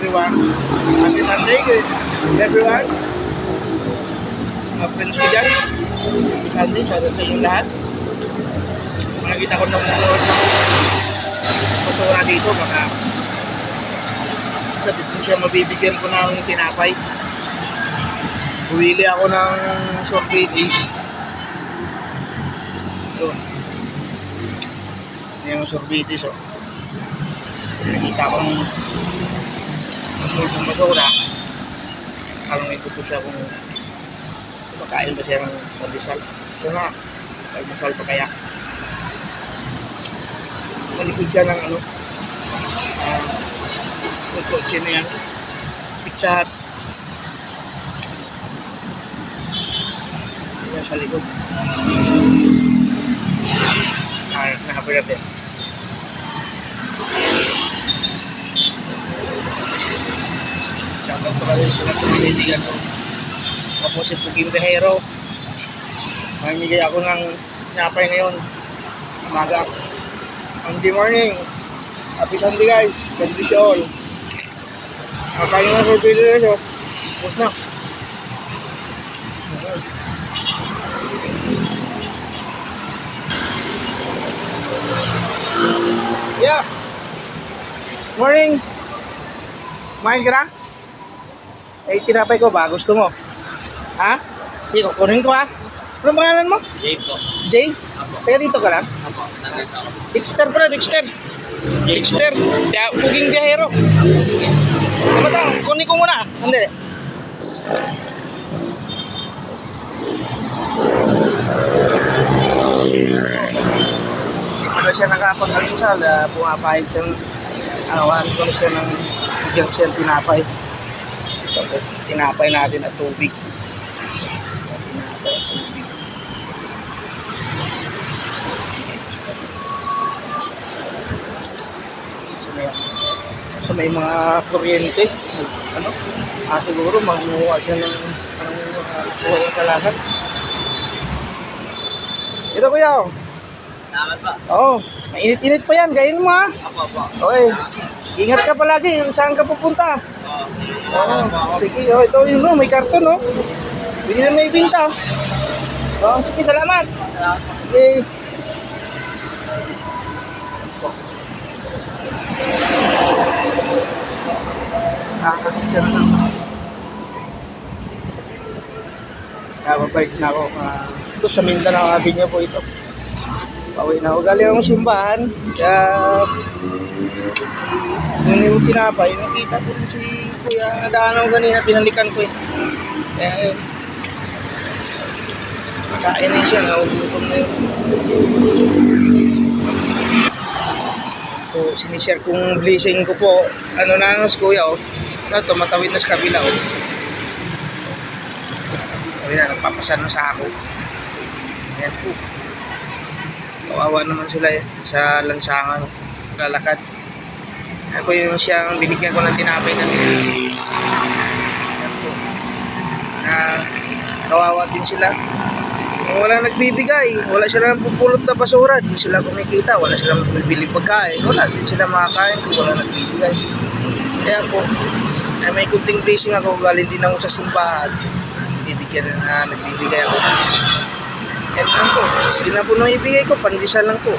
everyone. Happy Sunday, everyone. Mga friends ko dyan. Happy Sunday, shoutout sa inyong lahat. Nakita ko ng basura dito, baka sa dito siya mabibigyan ko ng tinapay. Huwili ako ng sorbetes. Ito. Yan yung sorbetes, oh. Nakita kong ng basura. Alam ito po siya kung kumakain ba siya ng pandesal. Ito nga, pandesal pa kaya. Malikod siya ng ano, yung kotse na yan. Pizza Hut. Yan sa likod. Nakapirap yan. Shoutout ko rin sila sa pinitigan ko. Ako si Puging Behero. Mamimigay ako ng tinapay ngayon. Umaga. Monday morning. Happy Sunday guys. God bless you all. Kakain na sa video guys. Tapos na. Yeah. Morning. Kumain ka na? Eh, tinapay ko ba? Gusto mo? Ha? Sige, kukunin ko ha. Ano pangalan mo? Jay po. Jay? Apo. Kaya dito ka lang? Apo. Nag-isa ako. Dexter pala, Dexter. Dexter. Puging Biyahero. Kamatang, kunin ko muna. Hindi. Ano siya nakapag-alusal, pumapahig siyang awan ko siya ng bigyan siya ng tinapay. Tapos tinapay natin at tubig. Tinapay at tubig. So may mga kuryente. Ano? Siguro magmuha siya ng kalahat. Ito kuya. Salamat po. Oo. Mainit-init pa yan. Kain mo ha. Apo, apo. Okay. Ingat ka palagi. Saan ka pupunta? Oo. Sige. Oh, ito yung may karton no. Hindi na may binta. Oo. Sige. Salamat. Salamat po. Okay. Babalik na ako. Ito sa Mindanao Avenue po ito. Pauwi na ako. Galing akong simbahan. Kaya nung yung tinapay, nakita ko rin si Kuya. Nadaan ako kanina, pinalikan ko eh. Kaya yun. Kain na siya. Nagugutom na yun. So, sinishare kong blessing ko po. Ano na ano si Kuya oh. Ano, tumatawid na sa kabila oh. Ayun na, nagpapasan sa ako. Ayan po. Kawawa naman sila eh, sa lansangan. Lalakad. Ako yung siyang binigyan ko ng tinapay na ayan po. Kawawa din sila. Kung wala nagbibigay, wala silang pupulot na basura, di sila kumikita, wala silang bibili pagkain, wala din sila makakain kung wala nagbibigay. Kaya po, may kunting blessing ako, galing din ako sa simbahan. Nagbibigay ako. Yan lang po. Hindi na po nang ibigay ko, pandesal lang po.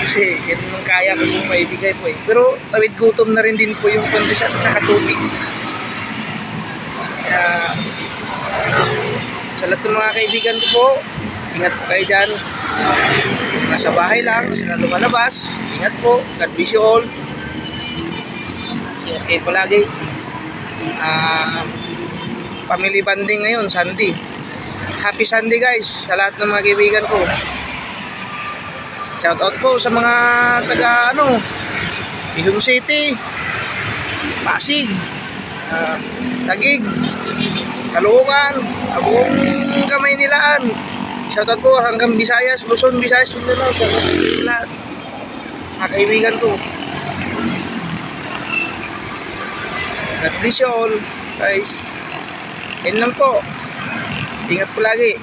Kasi yan ang kaya ko pong maibigay po eh. Pero tawid gutom na rin din po yung pandesal at saka tubig. Kaya sa lahat ng mga kaibigan ko po, ingat po kayo dyan. Nasa bahay lang, kasi na lumalabas. Ingat po. God bless you all. Ingat kayo palagi. Family banding ngayon, Sunday. Happy Sunday guys sa lahat ng mga kaibigan ko. Shout out po sa mga taga Ihong City, Pasig, Taguig, Caloocan, Buong Kamay Nilaan. Shout out po hanggang Visayas, Luzon, Visayas, Mindanao. Shout out po lahat mga kaibigan ko. God bless you all guys. Yan lang po. Ingat po lagi.